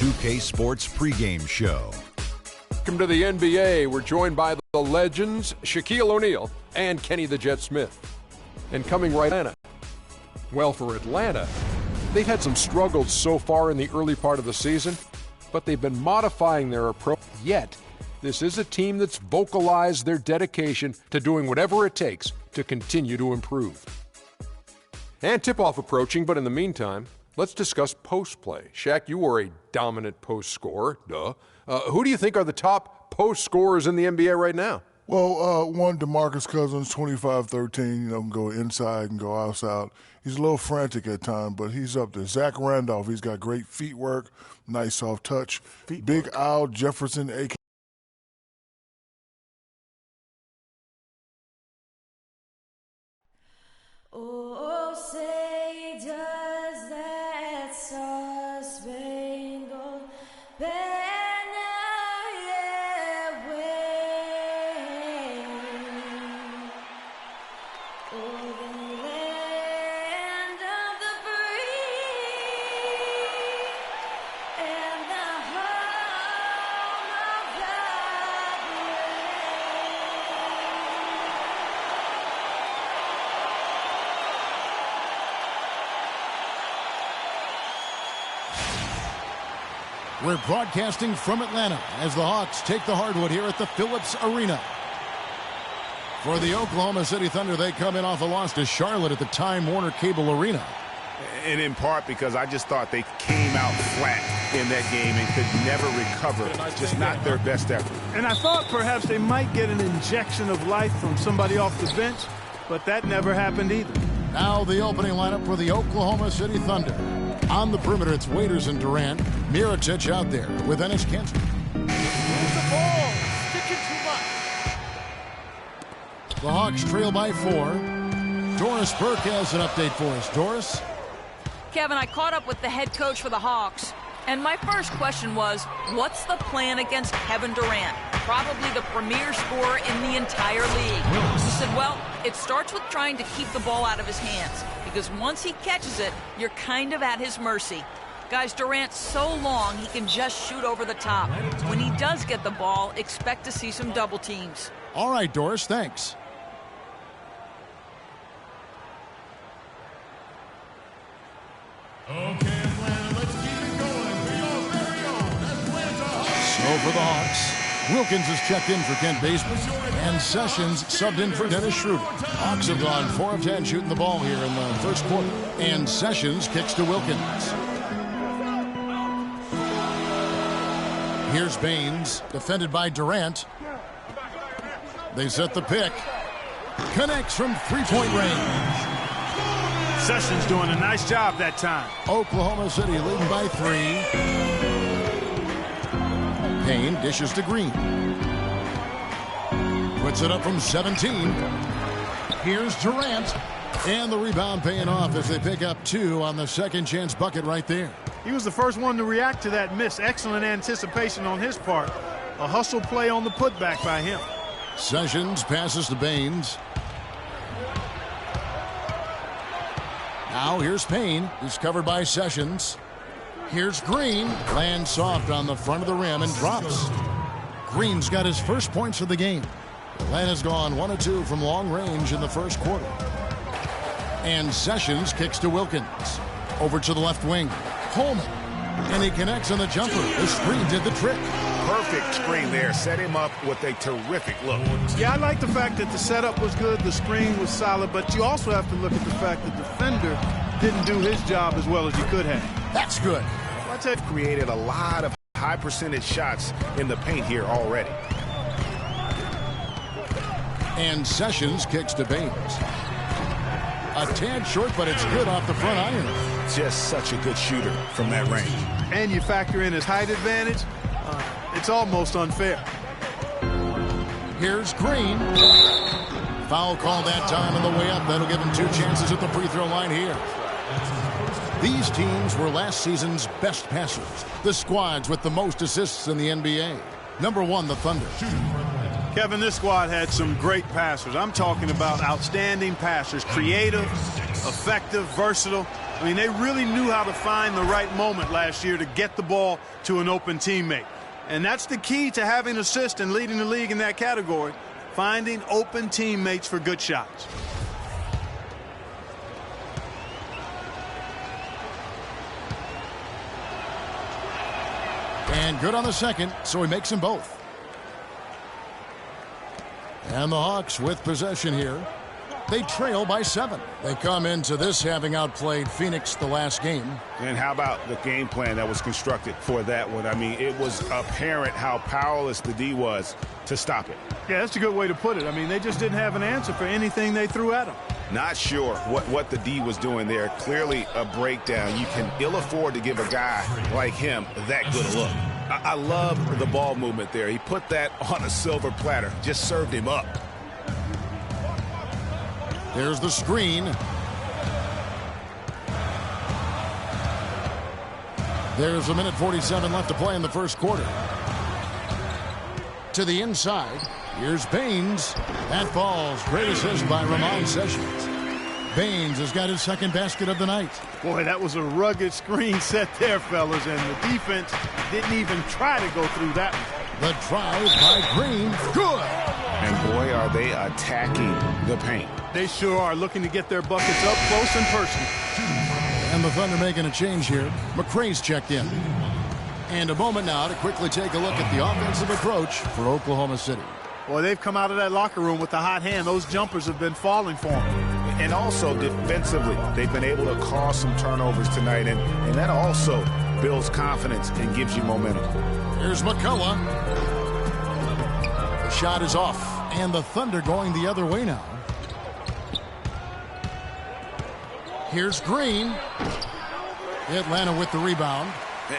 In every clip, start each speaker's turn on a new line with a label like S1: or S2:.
S1: 2K Sports pregame show.
S2: Welcome to the NBA. We're joined by the legends, Shaquille O'Neal and Kenny the Jet Smith. And coming right Atlanta. Well, for Atlanta, they've had some struggles so far in the early part of the season, but they've been modifying their approach. Yet, this is a team that's vocalized their dedication to doing whatever it takes to continue to improve. And tip-off approaching, but in the meantime, let's discuss post play. Shaq, you were a dominant post scorer. Duh. Who do you think are the top post scorers in the NBA right now?
S3: Well, one, DeMarcus Cousins, 25-13, can go inside and go outside. He's a little frantic at times, but he's up there. Zach Randolph, he's got great feet work, nice soft touch. Big Al Jefferson, a.k.a.
S4: Oh, say does that star-spangled banner yet wave o'er the land of the free and the home of the
S5: We're broadcasting from Atlanta as the Hawks take the hardwood here at the Phillips Arena. For the Oklahoma City Thunder, they come in off a loss to Charlotte at the Time Warner Cable Arena.
S6: And in part because I just thought they came out flat in that game and could never recover. Just not their best effort.
S7: And I thought perhaps they might get an injection of life from somebody off the bench, but that never happened either.
S5: Now the opening lineup for the Oklahoma City Thunder. On the perimeter, it's Waiters and Durant. Mirotic out there with Enes Kanter.
S7: The ball, sticking too much.
S5: The Hawks trail by 4. Doris Burke has an update for us. Doris?
S8: Kevin, I caught up with the head coach for the Hawks, and my first question was, what's the plan against Kevin Durant? Probably the premier scorer in the entire league. He said, well, it starts with trying to keep the ball out of his hands, because once he catches it, you're kind of at his mercy. Guys, Durant's so long, he can just shoot over the top. When he does get the ball, expect to see some double teams.
S5: All right, Doris, thanks.
S9: Okay, Atlanta, let's keep it going. For your very own Atlanta Hawks.
S5: So for the Hawks, Wilkins is checked in for Kent Bazemore, and Sessions subbed in for Dennis Schroeder. Hawks have gone 4 of 10 shooting the ball here in the first quarter, and Sessions kicks to Wilkins. Here's Baines, defended by Durant. They set the pick. Connects from three-point range.
S7: Sessions doing a nice job that time.
S5: Oklahoma City leading by 3. Payne dishes to Green. Puts it up from 17. Here's Durant. And the rebound paying off as they pick up 2 on the second chance bucket right there.
S7: He was the first one to react to that miss. Excellent anticipation on his part. A hustle play on the putback by him.
S5: Sessions passes to Baines. Now here's Payne. He's covered by Sessions. Here's Green. Lands soft on the front of the rim and drops. Green's got his first points of the game. Atlanta's gone 1 of 2 from long range in the first quarter. And Sessions kicks to Wilkins. Over to the left wing. Coleman. And he connects on the jumper. The screen did the trick.
S6: Perfect screen there. Set him up with a terrific look.
S7: Yeah, I like the fact that the setup was good, the screen was solid, but you also have to look at the fact that the defender didn't do his job as well as he could have.
S5: That's good.
S6: Let's have created a lot of high percentage shots in the paint here already.
S5: And Sessions kicks to Baines. A tad short, but it's good off the front iron.
S6: Just such a good shooter from that range.
S7: And you factor in his height advantage, it's almost unfair.
S5: Here's Green. Foul call that time on the way up. That'll give him 2 chances at the free throw line here. These teams were last season's best passers. The squads with the most assists in the NBA. Number 1, the Thunder.
S7: Kevin, this squad had some great passers. I'm talking about outstanding passers. Creative, effective, versatile. I mean, they really knew how to find the right moment last year to get the ball to an open teammate. And that's the key to having assists and leading the league in that category, finding open teammates for good shots.
S5: And good on the second, so he makes them both. And the Hawks with possession here. They trail by 7. They come into this having outplayed Phoenix the last game.
S6: And how about the game plan that was constructed for that one? I mean, it was apparent how powerless the D was to stop it.
S7: Yeah, that's a good way to put it. I mean, they just didn't have an answer for anything they threw at them.
S6: Not sure what the D was doing there. Clearly a breakdown. You can ill afford to give a guy like him that good a look. I love the ball movement there. He put that on a silver platter. Just served him up.
S5: There's the screen. There's 1:47 left to play in the first quarter. To the inside. Here's Baines. That falls. Great assist by Ramon Sessions. Baines has got his second basket of the night.
S7: Boy, that was a rugged screen set there, fellas, and the defense didn't even try to go through that one.
S5: The drive by Green. Good.
S6: And boy, are they attacking the paint.
S7: They sure are, looking to get their buckets up close and personal.
S5: And the Thunder making a change here. McRae's checked in. And a moment now to quickly take a look at the offensive approach for Oklahoma City.
S7: Boy, they've come out of that locker room with the hot hand. Those jumpers have been falling for them.
S6: And also defensively, they've been able to cause some turnovers tonight. And that also builds confidence and gives you momentum.
S5: Here's McCullough. The shot is off. And the Thunder going the other way now. Here's Green. Atlanta with the rebound.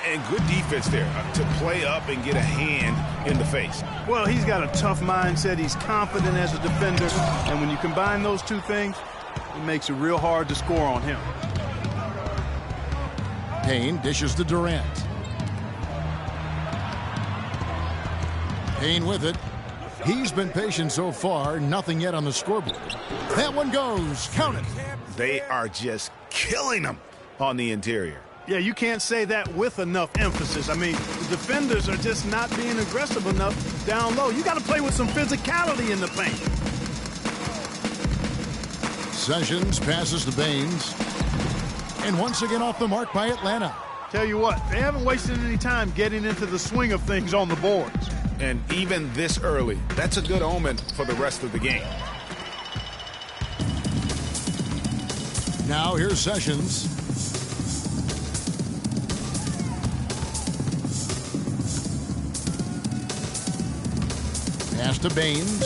S6: And good defense there to play up and get a hand in the face.
S7: Well, he's got a tough mindset. He's confident as a defender. And when you combine those two things, it makes it real hard to score on him.
S5: Payne dishes to Durant. Payne with it. He's been patient so far. Nothing yet on the scoreboard. That one goes. Count it.
S6: They are just killing them on the interior.
S7: Yeah, you can't say that with enough emphasis. I mean, the defenders are just not being aggressive enough down low. You got to play with some physicality in the paint.
S5: Sessions passes to Baines. And once again off the mark by Atlanta.
S7: Tell you what, they haven't wasted any time getting into the swing of things on the boards.
S6: And even this early, that's a good omen for the rest of the game.
S5: Now here's Sessions. Pass to Baines.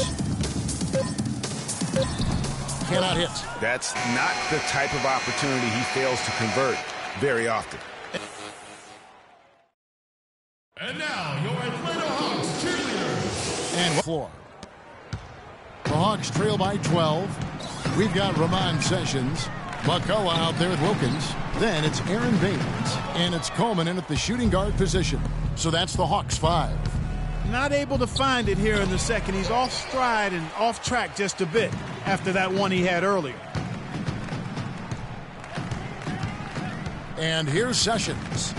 S5: Cannot hit.
S6: That's not the type of opportunity he fails to convert very often.
S9: And now, your Atlanta Hawks cheerleaders.
S5: And floor. The Hawks trail by 12. We've got Ramon Sessions. McCullough out there with Wilkins. Then it's Aaron Baines. And it's Coleman in at the shooting guard position. So that's the Hawks 5.
S7: Not able to find it here in the second. He's off stride and off track just a bit after that one he had earlier.
S5: And here's Sessions.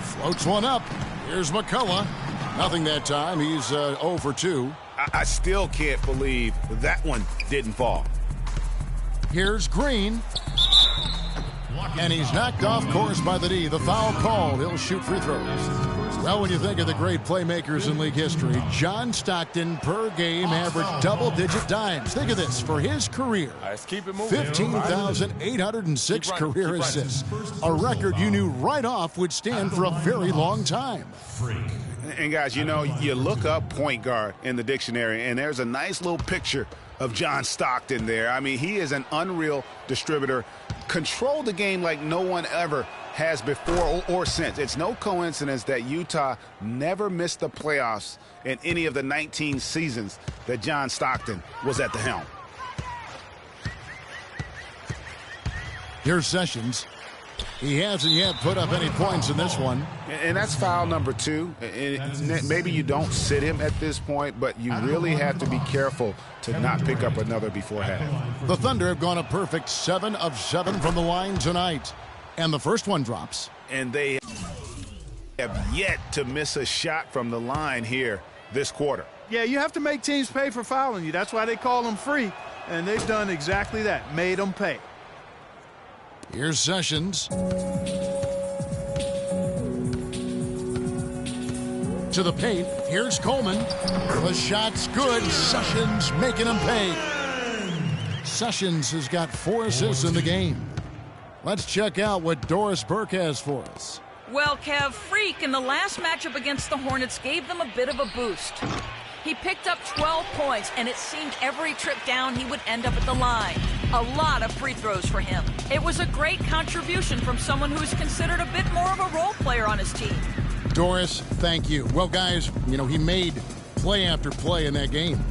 S5: Floats one up. Here's McCullough. Nothing that time. He's 0 for 2.
S6: I still can't believe that one didn't fall.
S5: Here's Green. And he's knocked off course by the D. The foul called. He'll shoot free throws. Well, when you think of the great playmakers in league history, John Stockton per game averaged double-digit dimes. Think of this. For his career, 15,806 career assists. A record you knew right off would stand for a very long time.
S6: And guys, you know, you look up point guard in the dictionary, and there's a nice little picture of John Stockton there. I mean, he is an unreal distributor. Controlled the game like no one ever has before or since. It's no coincidence that Utah never missed the playoffs in any of the 19 seasons that John Stockton was at the helm.
S5: Here's Sessions. He hasn't yet put up any points in this one.
S6: And that's foul number 2. And maybe you don't sit him at this point, but you really have to be careful to not pick up another before half.
S5: The Thunder have gone a perfect 7 of 7 from the line tonight. And the first one drops.
S6: And they have yet to miss a shot from the line here this quarter.
S7: Yeah, you have to make teams pay for fouling you. That's why they call them free. And they've done exactly that, made them pay.
S5: Here's Sessions. To the paint. Here's Coleman. The shot's good. Sessions making him pay. Sessions has got 4 assists in the game. Let's check out what Doris Burke has for us.
S8: Well, Kev, Freak in the last matchup against the Hornets gave them a bit of a boost. He picked up 12 points, and it seemed every trip down he would end up at the line. A lot of free throws for him. It was a great contribution from someone who's considered a bit more of a role player on his team.
S5: Doris, thank you. Well, guys, he made play after play in that game.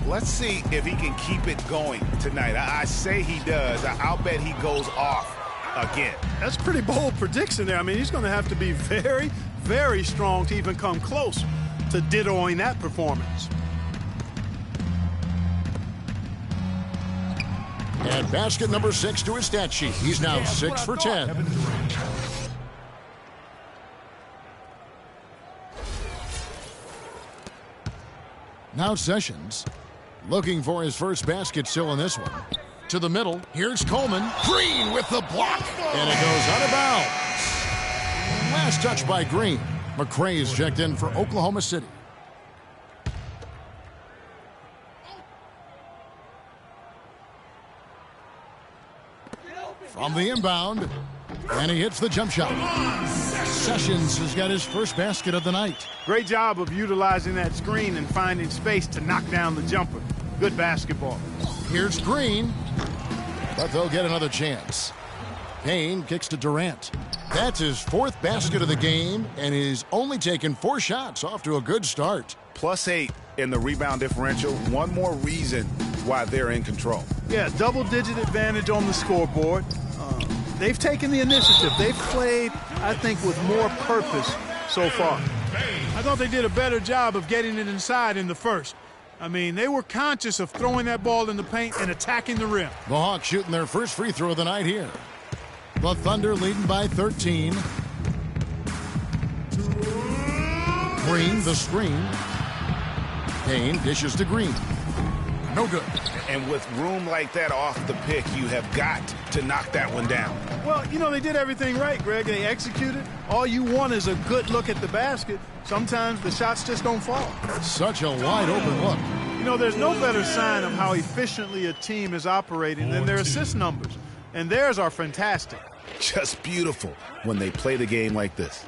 S6: Let's see if he can keep it going tonight. I say he does. I'll bet he goes off again.
S7: That's a pretty bold prediction there. I mean, he's going to have to be very, very strong to even come close to dittoing that performance.
S5: And basket number 6 to his stat sheet. He's now 6 for 10. Now Sessions looking for his first basket still in this one. To the middle. Here's Coleman. Green with the block. And it goes out of bounds. Last touch by Green. McRae is checked in for Oklahoma City. From the inbound. And he hits the jump shot. Sessions has got his first basket of the night.
S7: Great job of utilizing that screen and finding space to knock down the jumper. Good basketball.
S5: Here's Green. But they'll get another chance. Payne kicks to Durant. That's his 4th basket of the game, and he's only taken 4 shots. Off to a good start.
S6: +8 in the rebound differential. One more reason why they're in control.
S7: Yeah, double-digit advantage on the scoreboard. They've taken the initiative. They've played, I think, with more purpose so far. I thought they did a better job of getting it inside in the first. I mean, they were conscious of throwing that ball in the paint and attacking the rim.
S5: The Hawks shooting their first free throw of the night here. The Thunder leading by 13. Green, the screen. Payne dishes to Green. No good.
S6: And with room like that off the pick, you have got to knock that one down.
S7: Well, they did everything right, Greg. They executed. All you want is a good look at the basket. Sometimes the shots just don't fall.
S5: Such a wide open look.
S7: There's no better sign of how efficiently a team is operating than their assist numbers. And theirs are fantastic.
S6: Just beautiful when they play the game like this.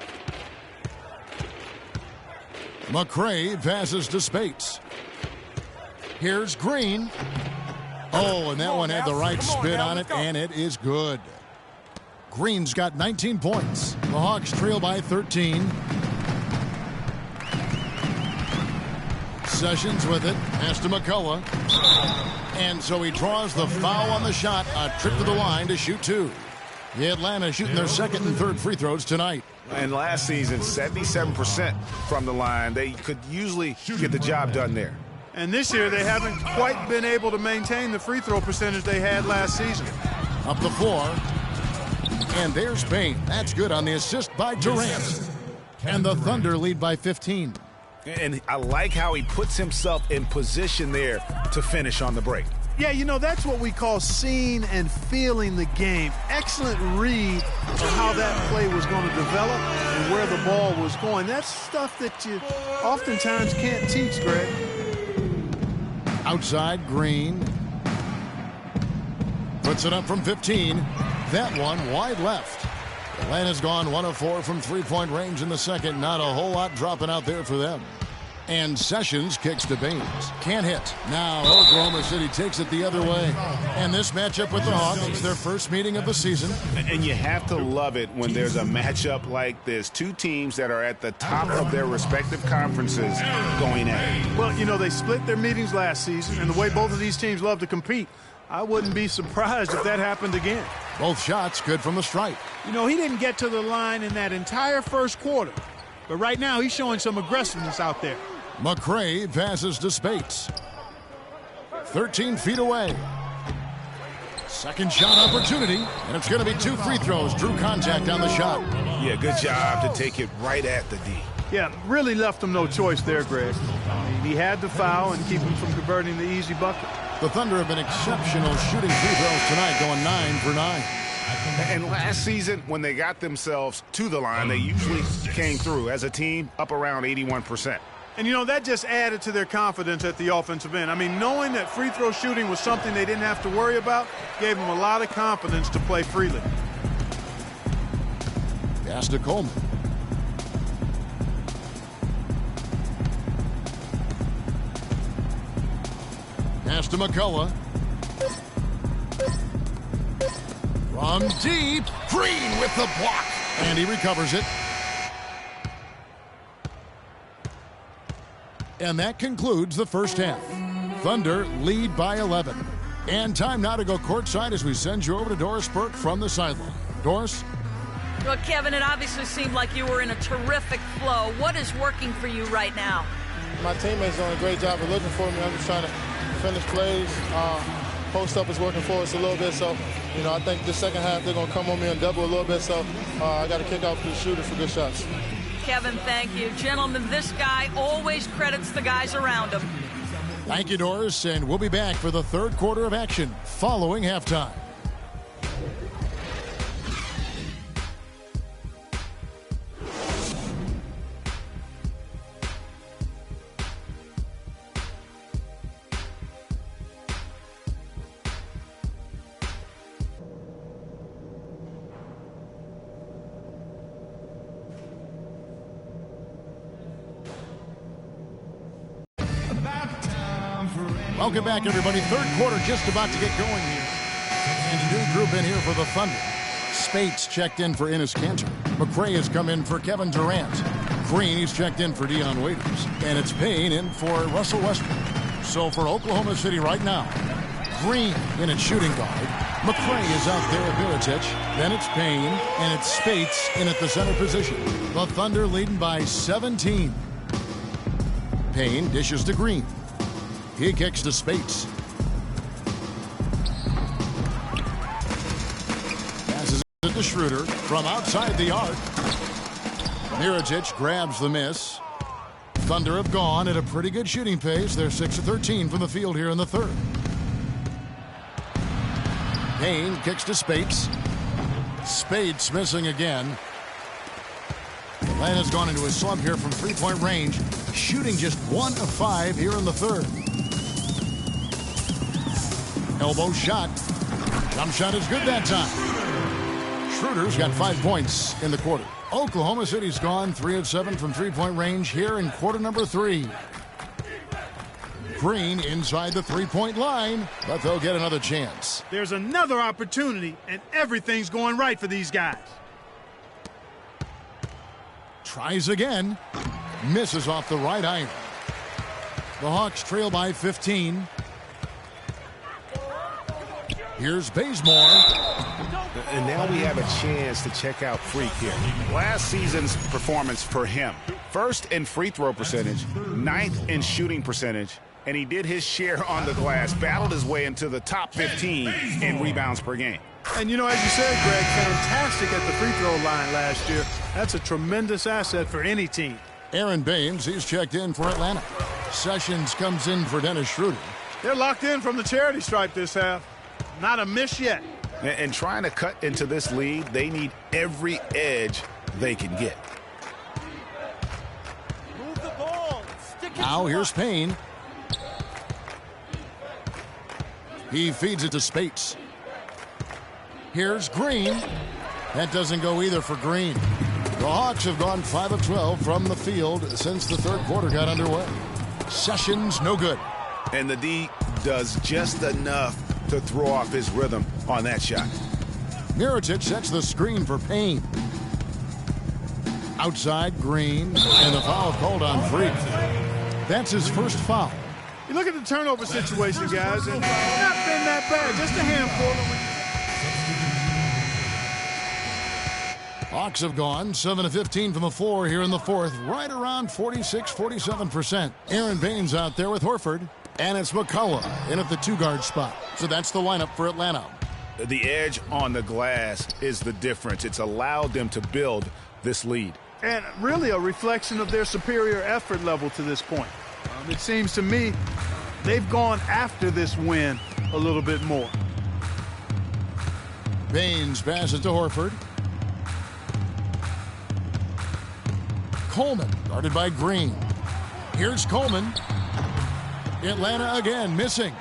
S5: McRae passes to Spates. Here's Green. Oh, and that one had the right spin on it, and it is good. Green's got 19 points. The Hawks trail by 13. Sessions with it. Pass to McCullough. And so he draws the foul on the shot. A trip to the line to shoot 2. The Atlanta shooting their 2nd and 3rd free throws tonight.
S6: And last season, 77% from the line. They could usually get the job done there.
S7: And this year, they haven't quite been able to maintain the free throw percentage they had last season.
S5: Up the floor. And there's Payne. That's good on the assist by Durant. And the Thunder lead by 15.
S6: And I like how he puts himself in position there to finish on the break.
S7: Yeah, that's what we call seeing and feeling the game. Excellent read of how that play was going to develop and where the ball was going. That's stuff that you oftentimes can't teach, Greg.
S5: Outside, Green. Puts it up from 15. That one wide left. Atlanta's gone 1 of 4 from three-point range in the second. Not a whole lot dropping out there for them. And Sessions kicks to Baines. Can't hit. Now Oklahoma City takes it the other way. And this matchup with the Hawks is their first meeting of the season.
S6: And you have to love it when there's a matchup like this. 2 teams that are at the top of their respective conferences going at it.
S7: Well, they split their meetings last season, and the way both of these teams love to compete, I wouldn't be surprised if that happened again.
S5: Both shots good from the stripe.
S7: You know, he didn't get to the line in that entire first quarter. But right now, he's showing some aggressiveness out there.
S5: McRae passes to Spates. 13 feet away. Second shot opportunity, and it's going to be 2 free throws. Drew contact on the shot.
S6: Yeah, good job to take it right at the D.
S7: Yeah, really left him no choice there, Greg. He had to foul and keep him from converting the easy bucket.
S5: The Thunder have been exceptional shooting free throws tonight, going 9 for 9.
S6: And last season, when they got themselves to the line, they usually came through as a team up around 81%.
S7: And, you know, that just added to their confidence at the offensive end. I mean, knowing that free throw shooting was something they didn't have to worry about gave them a lot of confidence to play freely.
S5: Pass to Coleman. Pass to McCullough. From deep. Green with the block. And he recovers it. And that concludes the first half. Thunder lead by 11. And time now to go courtside as we send you over to Doris Burke from the sideline. Doris?
S8: Well, Kevin, it obviously seemed like you were in a terrific flow. What is working for you right now?
S10: My teammates doing a great job of looking for me. I'm just trying to finish plays. Post up is working for us a little bit. So, you know, I think the second half they're going to come on me and double a little bit. So I got to kick out to the shooter for good shots.
S8: Kevin, thank you. Gentlemen, this guy always credits the guys around him.
S5: Thank you, Doris, and we'll be back for the third quarter of action following halftime. Welcome back, everybody. Third quarter just about to get going here. And a new group in here for the Thunder. Spates checked in for Enes Kanter. McRae has come in for Kevin Durant. Green, he's checked in for Dion Waiters. And it's Payne in for Russell Westbrook. So for Oklahoma City right now, Green in at shooting guard. McRae is out there at Mirotic. Then it's Payne, and it's Spates in at the center position. The Thunder leading by 17. Payne dishes to Green. He kicks to Spates. Passes it to Schroeder from outside the arc. Mirotic grabs the miss. Thunder have gone at a pretty good shooting pace. They're 6 of 13 from the field here in the third. Payne kicks to Spates. Spates missing again. Atlanta's gone into a slump here from three-point range, shooting just 1 of 5 here in the third. Elbow shot. Jump shot is good that time. Schroeder's got 5 points in the quarter. Oklahoma City's gone 3 of 7 from three-point range here in quarter number 3. Green inside the three-point line, but they'll get another chance.
S7: There's another opportunity, and everything's going right for these guys.
S5: Tries again. Misses off the right iron. The Hawks trail by 15. Here's Bazemore.
S6: And now we have a chance to check out Freak here. Last season's performance for him. First in free throw percentage, 9th in shooting percentage, and he did his share on the glass, battled his way into the top 15 in rebounds per game.
S7: And, you know, as you said, Greg, fantastic at the free throw line last year. That's a tremendous asset for any team.
S5: Aaron Baines, he's checked in for Atlanta. Sessions comes in for Dennis Schroeder.
S7: They're locked in from the charity stripe this half. Not a miss yet.
S6: And trying to cut into this lead, they need every edge they can get.
S7: Move the ball.
S5: Now here's Payne. He feeds it to Spates. Here's Green. That doesn't go either for Green. The Hawks have gone 5 of 12 from the field since the third quarter got underway. Sessions, no good.
S6: And the D does just enough to throw off his rhythm on that shot.
S5: Mirotic sets the screen for Payne. Outside, Green, and the foul called on Freak. That's his first foul.
S7: You look at the turnover situation, guys, and not been that bad. Just a handful.
S5: Hawks have gone 7 of 15 from the floor here in the fourth, right around 46-47%. Aaron Baines out there with Horford, and it's McCullough in at the two-guard spot. So that's the lineup for Atlanta.
S6: The edge on the glass is the difference. It's allowed them to build this lead.
S7: And really a reflection of their superior effort level to this point. It seems to me they've gone after this win a little bit more.
S5: Baines passes to Horford. Coleman, guarded by Green. Here's Coleman. Atlanta again missing.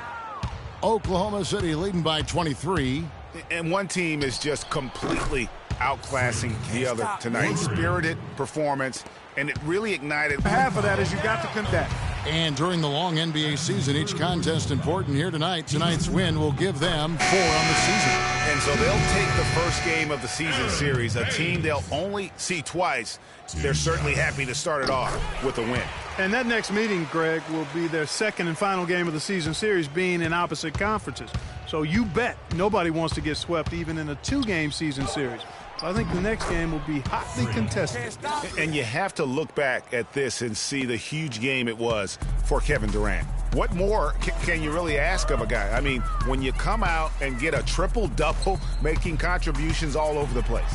S5: Oklahoma City leading by 23.
S6: And one team is just completely outclassing the other tonight. Spirited performance, and it really ignited.
S7: Half of that is you got to contact.
S5: And during the long NBA season, each contest important here tonight. Tonight's win will give them 4 on the season.
S6: And so they'll take the first game of the season series, a team they'll only see twice. They're certainly happy to start it off with a win.
S7: And that next meeting, Greg, will be their second and final game of the season series, being in opposite conferences. So you bet nobody wants to get swept even in a 2-game season series. So I think the next game will be hotly contested.
S6: And you have to look back at this and see the huge game it was for Kevin Durant. What more can you really ask of a guy? I mean, when you come out and get a triple-double, making contributions all over the place.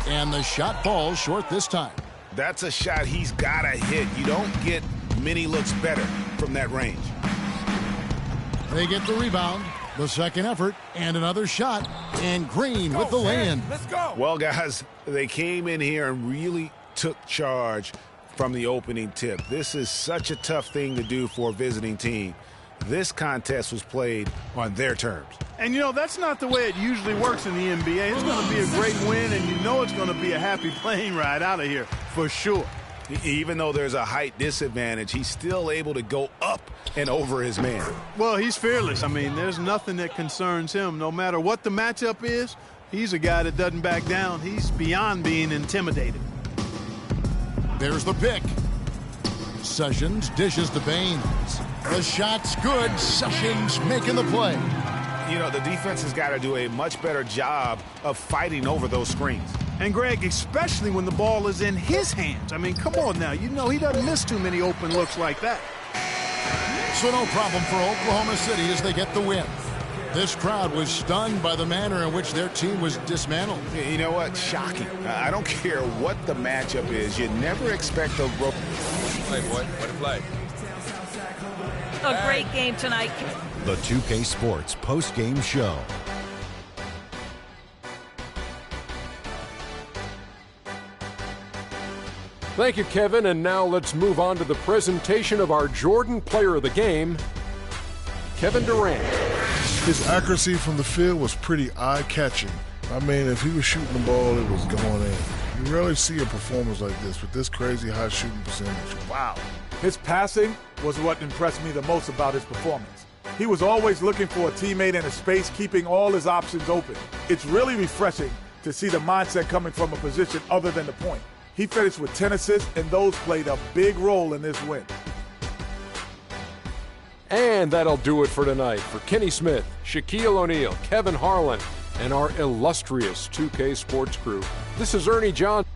S5: And the shot falls short this time.
S6: That's a shot he's got to hit. You don't get many looks better from that range.
S5: They get the rebound, the second effort, and another shot. And Green with the lay-in.
S9: Let's go.
S6: Well, guys, they came in here and really took charge from the opening tip. This is such a tough thing to do for a visiting team. This contest was played on their terms.
S7: And, you know, that's not the way it usually works in the NBA. It's going to be a great win, and you know it's going to be a happy plane ride out of here for sure.
S6: Even though there's a height disadvantage, he's still able to go up and over his man.
S7: Well, he's fearless. I mean, there's nothing that concerns him. No matter what the matchup is, he's a guy that doesn't back down. He's beyond being intimidated.
S5: There's the pick. Sessions dishes to Baines. The shot's good. Sessions making the play.
S6: You know, the defense has got to do a much better job of fighting over those screens.
S7: And, Greg, especially when the ball is in his hands. I mean, come on now. You know he doesn't miss too many open looks like that.
S5: So no problem for Oklahoma City as they get the win. This crowd was stunned by the manner in which their team was dismantled.
S6: You know what? Shocking. I don't care what the matchup is. You never expect a rope.
S9: Play, boy. What a play.
S8: A great game tonight.
S1: The 2K Sports post-game show.
S2: Thank you, Kevin. And now let's move on to the presentation of our Jordan Player of the Game, Kevin Durant.
S3: His accuracy from the field was pretty eye-catching. I mean, if he was shooting the ball, it was going in. You rarely see a performance like this with this crazy high shooting percentage. Wow.
S11: His passing was what impressed me the most about his performance. He was always looking for a teammate in a space, keeping all his options open. It's really refreshing to see the mindset coming from a position other than the point. He finished with 10 assists, and those played a big role in this win.
S2: And that'll do it for tonight. For Kenny Smith, Shaquille O'Neal, Kevin Harlan, and our illustrious 2K Sports crew, this is Ernie Johnson.